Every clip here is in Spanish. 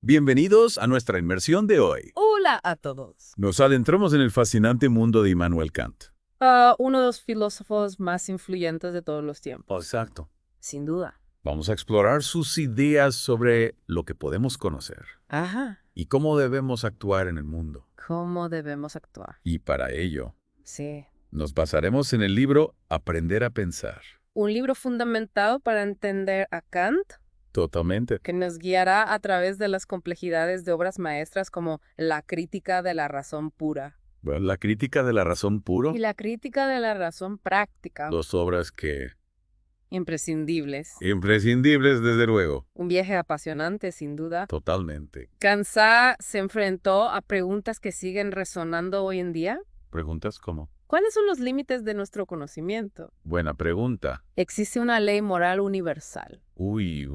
Bienvenidos a nuestra inmersión de hoy. Hola a todos. Nos adentramos en el fascinante mundo de Immanuel Kant. Uno de los filósofos más influyentes de todos los tiempos, Exacto. sin duda. Vamos a explorar sus ideas sobre lo que podemos conocer Ajá. y cómo debemos actuar en el mundo. ¿Cómo debemos actuar? Y para ello, Sí. nos basaremos en el libro Aprender a Pensar. Un libro fundamentado para entender a Kant, Totalmente. que nos guiará a través de las complejidades de obras maestras como La crítica de la razón pura Bueno, la crítica de la razón puro, y La crítica de la razón práctica. dos obras que... Imprescindibles. imprescindibles, desde luego. Un viaje apasionante, sin duda. Totalmente. Kant se enfrentó a preguntas que siguen resonando hoy en día. ¿Preguntas cómo? ¿Cuáles son los límites de nuestro conocimiento? Buena pregunta. ¿Existe una ley moral universal? Uy,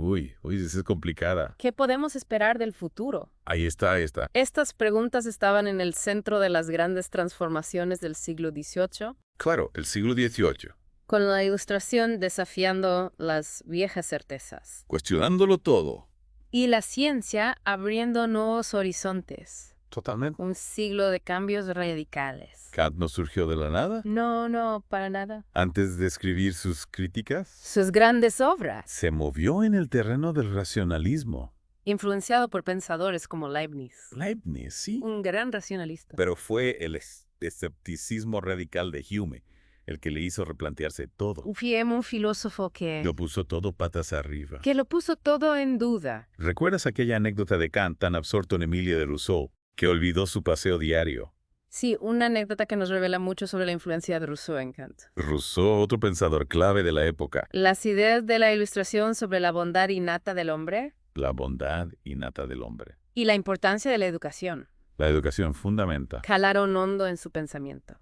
esa es complicada. ¿Qué podemos esperar del futuro? Ahí está. Estas preguntas estaban en el centro de las grandes transformaciones del siglo XVIII, Claro, el siglo XVIII. con la Ilustración desafiando las viejas certezas Cuestionándolo todo. y la ciencia abriendo nuevos horizontes. Totalmente. Un siglo de cambios radicales. Kant no surgió de la nada. No, para nada. Antes de escribir sus críticas, Sus grandes obras, se movió en el terreno del racionalismo. influenciado por pensadores como Leibniz, Leibniz, sí. un gran racionalista. Pero fue el escepticismo radical de Hume el que le hizo replantearse todo. Un filósofo Lo puso todo patas arriba. que lo puso todo en duda. ¿Recuerdas aquella anécdota de Kant tan absorto en Emilia de Rousseau que olvidó su paseo diario? Sí, una anécdota que nos revela mucho sobre la influencia de Rousseau en Kant. Rousseau, otro pensador clave de la época. Las ideas de la Ilustración sobre la bondad innata del hombre La bondad innata del hombre. y la importancia de la educación La educación fundamenta. calaron hondo en su pensamiento.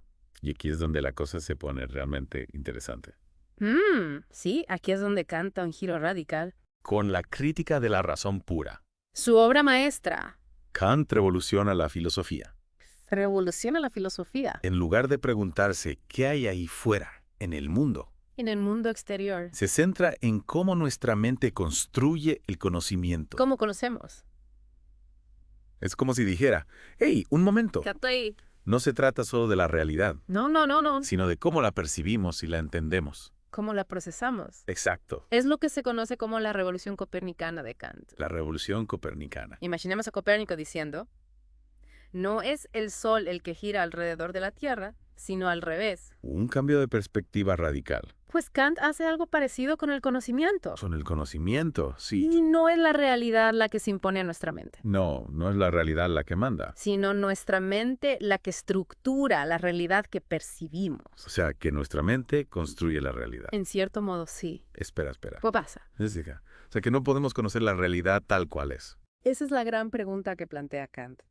Y aquí es donde la cosa se pone realmente interesante. Sí, aquí es donde canta un giro radical. Con la crítica de la razón pura, Su obra maestra Kant revoluciona la filosofía. revoluciona la filosofía En lugar de preguntarse qué hay ahí fuera, en el mundo, en el mundo exterior. se centra en cómo nuestra mente construye el conocimiento. ¿Cómo conocemos? Es como si dijera, hey, un momento, Catay. no se trata solo de la realidad, No. sino de cómo la percibimos y la entendemos. ¿Cómo la procesamos? Exacto, Es lo que se conoce como la revolución copernicana de Kant. la revolución copernicana. Imaginemos a Copérnico diciendo, no es el Sol el que gira alrededor de la Tierra, sino al revés. Un cambio de perspectiva radical. Pues Kant hace algo parecido con el conocimiento. Con el conocimiento, sí. Y no es la realidad la que se impone a nuestra mente, No es la realidad la que manda. sino nuestra mente la que estructura la realidad que percibimos. O sea, que nuestra mente construye la realidad. En cierto modo, sí. Espera. ¿Qué pasa? Jessica, o sea, que no podemos conocer la realidad tal cual es. Esa es la gran pregunta que plantea Kant.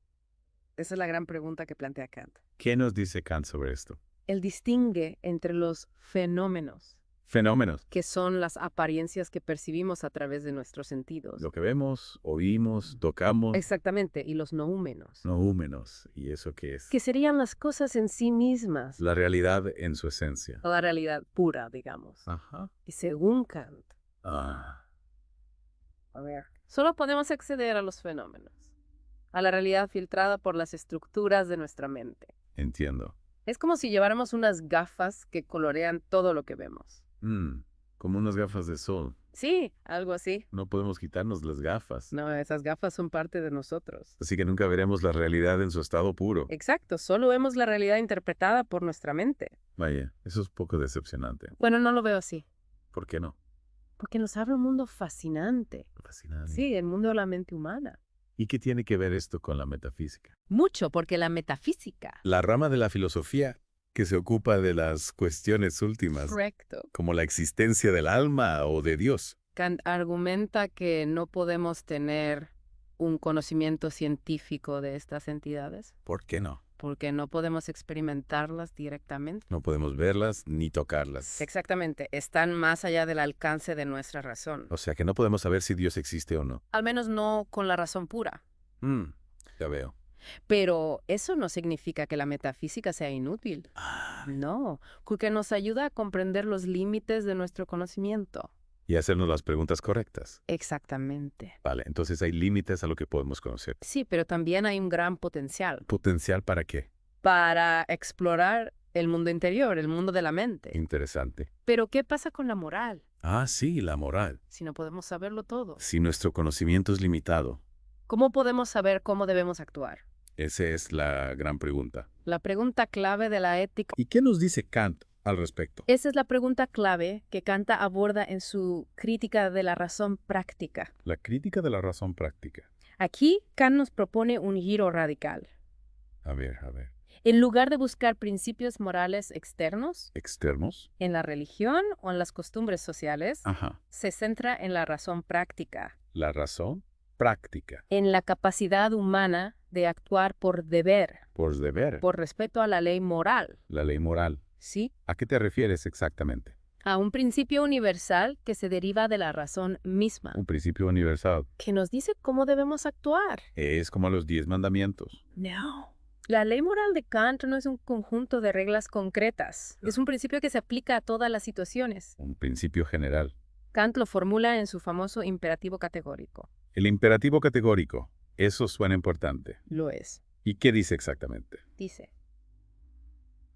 ¿Qué nos dice Kant sobre esto? Él distingue entre los fenómenos, Fenómenos. que son las apariencias que percibimos a través de nuestros sentidos. Lo que vemos, oímos, tocamos. Exactamente, y los noúmenos, Noúmenos. ¿Y eso qué es? que serían las cosas en sí mismas, La realidad en su esencia. la realidad pura, digamos. Ajá. Y según Kant, Ah, solo podemos acceder a los fenómenos, a la realidad filtrada por las estructuras de nuestra mente. entiendo. Es como si lleváramos unas gafas que colorean todo lo que vemos. Como unas gafas de sol. Sí, algo así. No podemos quitarnos las gafas. No, esas gafas son parte de nosotros. Así que nunca veremos la realidad en su estado puro. Exacto, solo vemos la realidad interpretada por nuestra mente. Vaya, eso es poco decepcionante. Bueno, no lo veo así, ¿Por qué no? porque nos abre un mundo fascinante. Fascinante. Sí, el mundo de la mente humana. ¿Y qué tiene que ver esto con la metafísica? Mucho, porque la metafísica. La rama de la filosofía que se ocupa de las cuestiones últimas, Correcto. como la existencia del alma o de Dios. Kant argumenta que no podemos tener un conocimiento científico de estas entidades, ¿Por qué no? porque no podemos experimentarlas directamente. No podemos verlas ni tocarlas. Exactamente, están más allá del alcance de nuestra razón. O sea que no podemos saber si Dios existe o no. Al menos no con la razón pura. Ya veo. Pero eso no significa que la metafísica sea inútil. No, porque nos ayuda a comprender los límites de nuestro conocimiento. Y hacernos las preguntas correctas. Exactamente. Vale, entonces hay límites a lo que podemos conocer. Sí, pero también hay un gran potencial ¿Potencial para qué? para explorar el mundo interior, el mundo de la mente. Interesante. Pero ¿qué pasa con la moral Ah, sí, la moral. si no podemos saberlo todo? Si nuestro conocimiento es limitado, ¿Cómo podemos saber cómo debemos actuar? esa es la gran pregunta. La pregunta clave de la ética. ¿Y qué nos dice Kant al respecto? Esa es la pregunta clave que Kant aborda en su crítica de la razón práctica. La crítica de la razón práctica. Aquí, Kant nos propone un giro radical. A ver. En lugar de buscar principios morales externos, ¿Externos? en la religión o en las costumbres sociales, Ajá. se centra en la razón práctica, La razón práctica. en la capacidad humana de actuar por deber, Por deber. por respeto a la ley moral, La ley moral. ¿sí? ¿A qué te refieres exactamente? A un principio universal que se deriva de la razón misma, Un principio universal. que nos dice cómo debemos actuar. Es como los 10 mandamientos. No. La ley moral de Kant no es un conjunto de reglas concretas. Es un principio que se aplica a todas las situaciones. Un principio general. Kant lo formula en su famoso imperativo categórico. El imperativo categórico. Eso suena importante. Lo es. ¿Y qué dice exactamente? Dice: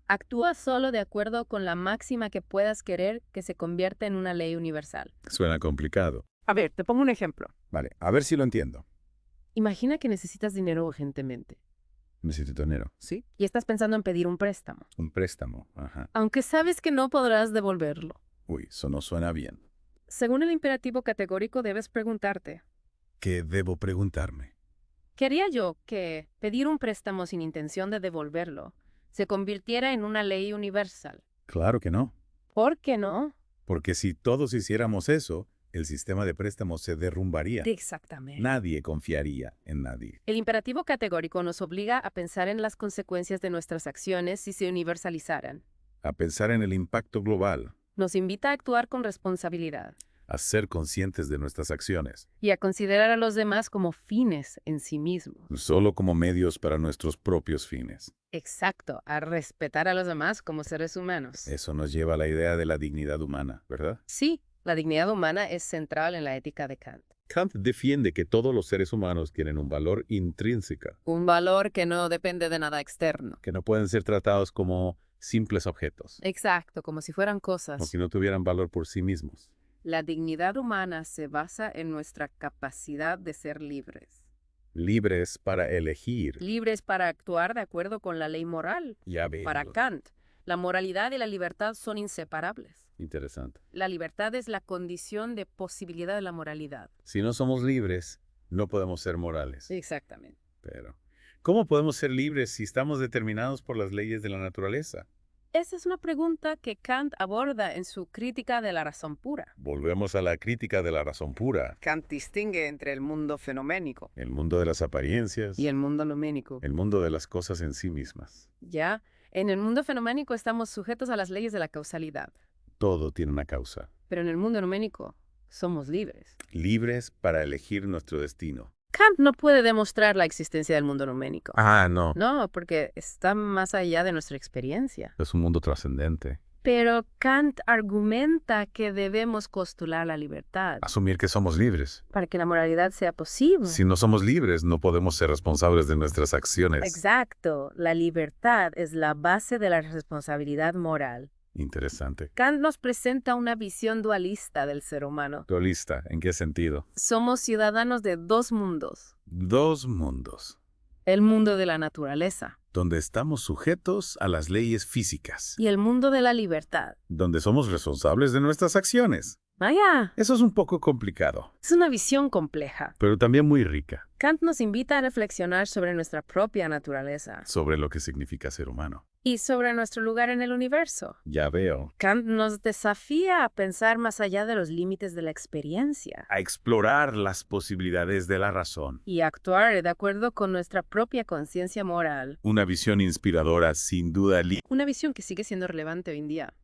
actúa solo de acuerdo con la máxima que puedas querer que se convierta en una ley universal. Suena complicado. A ver, te pongo un ejemplo. Vale, a ver si lo entiendo. Imagina que necesitas dinero urgentemente, Necesito dinero. ¿sí? Y estás pensando en pedir un préstamo, Un préstamo. Ajá. aunque sabes que no podrás devolverlo. Uy, eso no suena bien. Según el imperativo categórico, debes preguntarte: ¿Qué debo preguntarme? ¿quería yo que pedir un préstamo sin intención de devolverlo se convirtiera en una ley universal? Claro que no. ¿Por qué no? Porque si todos hiciéramos eso, el sistema de préstamos se derrumbaría. Exactamente. Nadie confiaría en nadie. El imperativo categórico nos obliga a pensar en las consecuencias de nuestras acciones si se universalizaran. A pensar en el impacto global, Nos invita a actuar con responsabilidad a ser conscientes de nuestras acciones, y a considerar a los demás como fines en sí mismos. solo como medios para nuestros propios fines. Exacto, a respetar a los demás como seres humanos. Eso nos lleva a la idea de la dignidad humana, ¿verdad? Sí, la dignidad humana es central en la ética de Kant. Kant defiende que todos los seres humanos tienen un valor intrínseco, Un valor que no depende de nada externo. que no pueden ser tratados como simples objetos, Exacto, como si fueran o cosas. que no tuvieran valor por sí mismos. La dignidad humana se basa en nuestra capacidad de ser libres. Libres para elegir. Libres para actuar de acuerdo con la ley moral. Ya veo. Para Kant, la moralidad y la libertad son inseparables. Interesante. La libertad es la condición de posibilidad de la moralidad. Si no somos libres, no podemos ser morales. Exactamente. Pero, ¿cómo podemos ser libres si estamos determinados por las leyes de la naturaleza? Esa es una pregunta que Kant aborda en su crítica de la razón pura. Volvemos a la crítica de la razón pura. Kant distingue entre el mundo fenoménico El mundo de las apariencias. y el mundo noménico. El mundo de las cosas en sí mismas. Ya, en el mundo fenoménico estamos sujetos a las leyes de la causalidad, Todo tiene una causa. pero en el mundo noménico somos libres. Libres para elegir nuestro destino. Kant no puede demostrar la existencia del mundo noménico. Ah, no. No, porque está más allá de nuestra experiencia. Es un mundo trascendente. Pero Kant argumenta que debemos postular la libertad Asumir que somos libres. para que la moralidad sea posible. Si no somos libres, no podemos ser responsables de nuestras acciones. Exacto, la libertad es la base de la responsabilidad moral. Interesante. Kant nos presenta una visión dualista del ser humano. Dualista, ¿en qué sentido? Somos ciudadanos de dos mundos. Dos mundos, El mundo de la naturaleza donde estamos sujetos a las leyes físicas, y el mundo de la libertad. donde somos responsables de nuestras acciones. Vaya, Eso es un poco complicado, es una visión compleja. pero también muy rica, Kant nos invita a reflexionar sobre nuestra propia naturaleza sobre lo que significa ser humano. y sobre nuestro lugar en el universo. Ya veo. Kant nos desafía a pensar más allá de los límites de la experiencia A explorar las posibilidades de la razón. y actuar de acuerdo con nuestra propia conciencia moral. Una visión inspiradora, sin duda. Una visión que sigue siendo relevante hoy en día.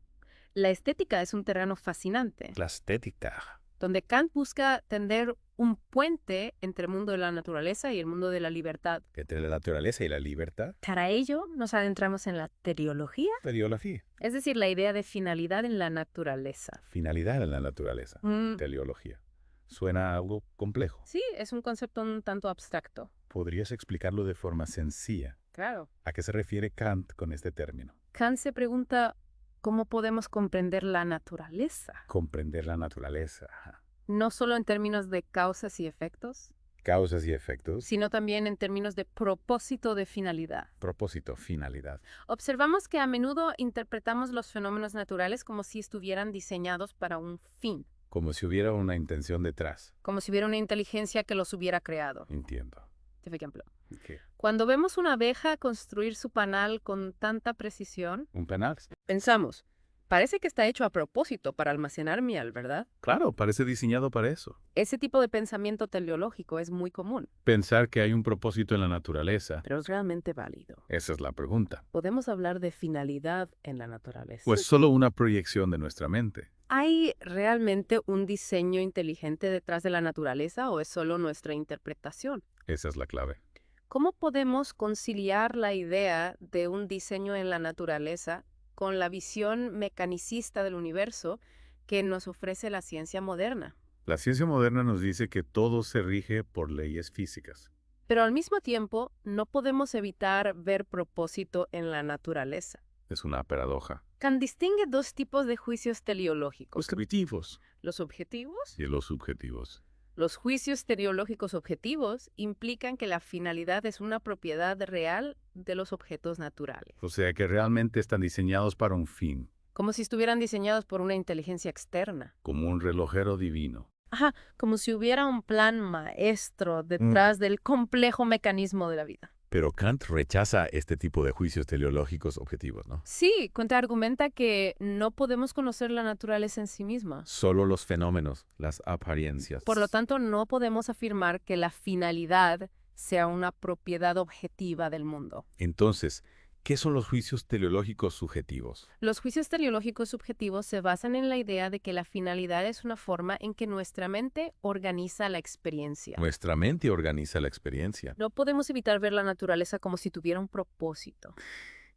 La estética es un terreno fascinante, La estética. donde Kant busca tender un puente entre el mundo de la naturaleza y el mundo de la libertad. Entre la naturaleza y la libertad. Para ello, nos adentramos en la teleología, Teleología. es decir, la idea de finalidad en la naturaleza. Finalidad en la naturaleza. Teleología. Suena algo complejo. Sí, es un concepto un tanto abstracto. ¿Podrías explicarlo de forma sencilla? Claro. ¿A qué se refiere Kant con este término? Kant se pregunta, ¿cómo podemos comprender la naturaleza? Comprender la naturaleza. Ajá. No solo en términos de causas y efectos, Causas y efectos. sino también en términos de propósito de finalidad. Propósito, finalidad. Observamos que a menudo interpretamos los fenómenos naturales como si estuvieran diseñados para un fin, Como si hubiera una intención detrás. como si hubiera una inteligencia que los hubiera creado. Entiendo. Por ejemplo, ¿Qué? cuando vemos una abeja construir su panal con tanta precisión, ¿Un penal? pensamos, parece que está hecho a propósito para almacenar miel, ¿verdad? Claro, parece diseñado para eso. Ese tipo de pensamiento teleológico es muy común, Pensar que hay un propósito en la naturaleza. pero es realmente válido. Esa es la pregunta. ¿Podemos hablar de finalidad en la naturaleza? ¿O es solo una proyección de nuestra mente? ¿Hay realmente un diseño inteligente detrás de la naturaleza o es solo nuestra interpretación? Esa es la clave. ¿Cómo podemos conciliar la idea de un diseño en la naturaleza con la visión mecanicista del universo que nos ofrece la ciencia moderna? La ciencia moderna nos dice que todo se rige por leyes físicas. Pero al mismo tiempo, no podemos evitar ver propósito en la naturaleza. Es una paradoja. Kant distingue dos tipos de juicios teleológicos: Los objetivos los objetivos. y los subjetivos. Los juicios teleológicos objetivos implican que la finalidad es una propiedad real de los objetos naturales, O sea que realmente están diseñados para un fin, como si estuvieran diseñados por una inteligencia externa. como un relojero divino. Ajá, como si hubiera un plan maestro detrás del complejo mecanismo de la vida. Pero Kant rechaza este tipo de juicios teleológicos objetivos, ¿no? Sí, Kant argumenta que no podemos conocer la naturaleza en sí misma. Solo los fenómenos, las apariencias. Por lo tanto, no podemos afirmar que la finalidad sea una propiedad objetiva del mundo. Entonces, ¿qué son los juicios teleológicos subjetivos? Los juicios teleológicos subjetivos se basan en la idea de que la finalidad es una forma en que nuestra mente organiza la experiencia. Nuestra mente organiza la experiencia, No podemos evitar ver la naturaleza como si tuviera un propósito,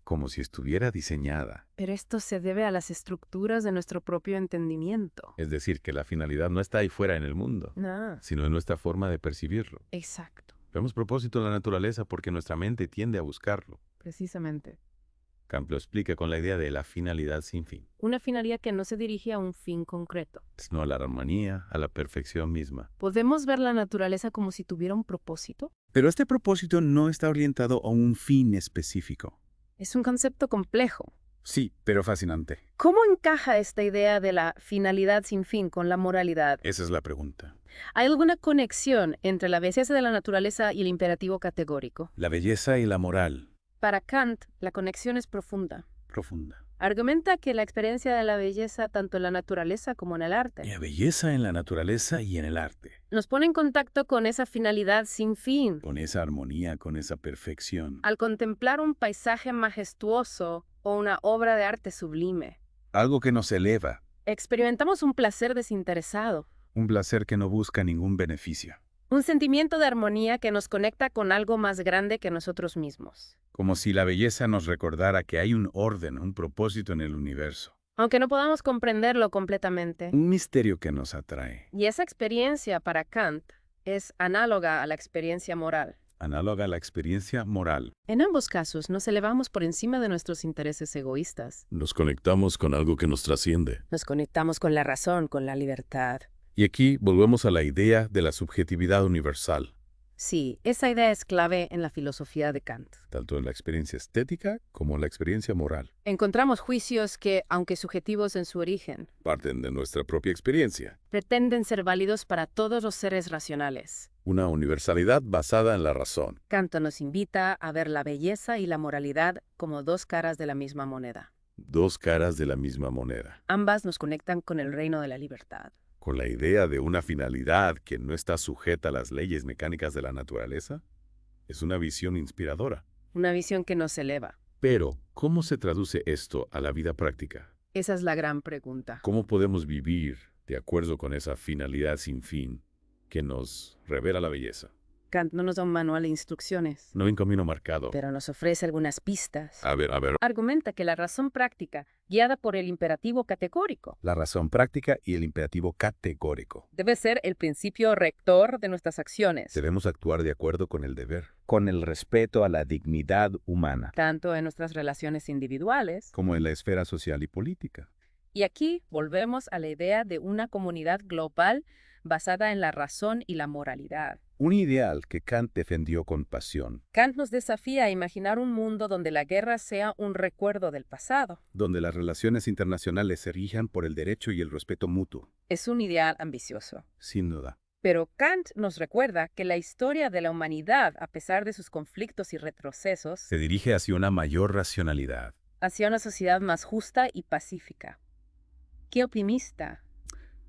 como si estuviera diseñada. pero esto se debe a las estructuras de nuestro propio entendimiento. Es decir, que la finalidad no está ahí fuera en el mundo, No, sino en nuestra forma de percibirlo. exacto, Vemos propósito en la naturaleza porque nuestra mente tiende a buscarlo. precisamente. Kant lo explica con la idea de la finalidad sin fin, Una finalidad que no se dirige a un fin concreto. sino a la armonía, a la perfección misma. ¿Podemos ver la naturaleza como si tuviera un propósito? Pero este propósito no está orientado a un fin específico. Es un concepto complejo. Sí, pero fascinante. ¿Cómo encaja esta idea de la finalidad sin fin con la moralidad? Esa es la pregunta. ¿Hay alguna conexión entre la belleza de la naturaleza y el imperativo categórico? La belleza y la moral. Para Kant, la conexión es profunda. Profunda. Argumenta que la experiencia de la belleza, tanto en la naturaleza como en el arte, La belleza en la naturaleza y en el arte. nos pone en contacto con esa finalidad sin fin. Con esa armonía, con esa perfección. Al contemplar un paisaje majestuoso o una obra de arte sublime, Algo que nos eleva. experimentamos un placer desinteresado, Un placer que no busca ningún beneficio. un sentimiento de armonía que nos conecta con algo más grande que nosotros mismos. Como si la belleza nos recordara que hay un orden, un propósito en el universo. Aunque no podamos comprenderlo completamente. Un misterio que nos atrae. Y esa experiencia para Kant es análoga a la experiencia moral. Análoga a la experiencia moral. En ambos casos nos elevamos por encima de nuestros intereses egoístas. Nos conectamos con algo que nos trasciende. Nos conectamos con la razón, con la libertad. Y aquí volvemos a la idea de la subjetividad universal, Sí, esa idea es clave en la filosofía de Kant. tanto en la experiencia estética como en la experiencia moral. Encontramos juicios que, aunque subjetivos en su origen, Parten de nuestra propia experiencia. pretenden ser válidos para todos los seres racionales. Una universalidad basada en la razón. Kant nos invita a ver la belleza y la moralidad como dos caras de la misma moneda. Dos caras de la misma moneda. Ambas nos conectan con el reino de la libertad. Con la idea de una finalidad que no está sujeta a las leyes mecánicas de la naturaleza, es una visión inspiradora. Una visión que nos eleva. Pero, ¿cómo se traduce esto a la vida práctica? Esa es la gran pregunta. ¿Cómo podemos vivir de acuerdo con esa finalidad sin fin que nos revela la belleza. Kant no nos da un manual de instrucciones, No hay un camino marcado. pero nos ofrece algunas pistas. A ver. Argumenta que la razón práctica, guiada por el imperativo categórico, La razón práctica y el imperativo categórico. debe ser el principio rector de nuestras acciones, Debemos actuar de acuerdo con el deber. Con el respeto a la dignidad humana. tanto en nuestras relaciones individuales. Como en la esfera social y política. Y aquí volvemos a la idea de una comunidad global basada en la razón y la moralidad. Un ideal que Kant defendió con pasión, Kant nos desafía a imaginar un mundo donde la guerra sea un recuerdo del pasado. Donde las relaciones internacionales se rijan por el derecho y el respeto mutuo. Es un ideal ambicioso. Sin duda. Pero Kant nos recuerda que la historia de la humanidad, a pesar de sus conflictos y retrocesos, se dirige hacia una mayor racionalidad. hacia una sociedad más justa y pacífica. ¡Qué optimista!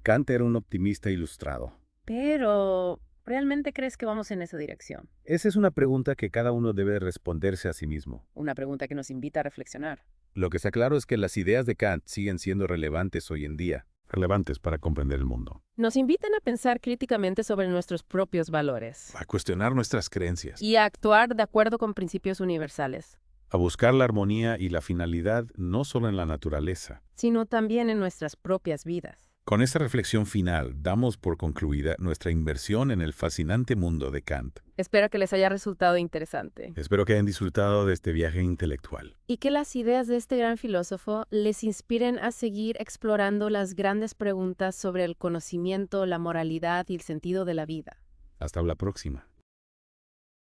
Kant era un optimista ilustrado. Pero, ¿realmente crees que vamos en esa dirección? Esa es una pregunta que cada uno debe responderse a sí mismo. Una pregunta que nos invita a reflexionar. Lo que está claro es que las ideas de Kant siguen siendo relevantes hoy en día. Relevantes para comprender el mundo. Nos invitan a pensar críticamente sobre nuestros propios valores A cuestionar nuestras creencias. y a actuar de acuerdo con principios universales, A buscar la armonía y la finalidad no solo en la naturaleza. sino también en nuestras propias vidas. Con esta reflexión final, damos por concluida nuestra inversión en el fascinante mundo de Kant. Espero que les haya resultado interesante Espero que hayan disfrutado de este viaje intelectual. y que las ideas de este gran filósofo les inspiren a seguir explorando las grandes preguntas sobre el conocimiento, la moralidad y el sentido de la vida. Hasta la próxima.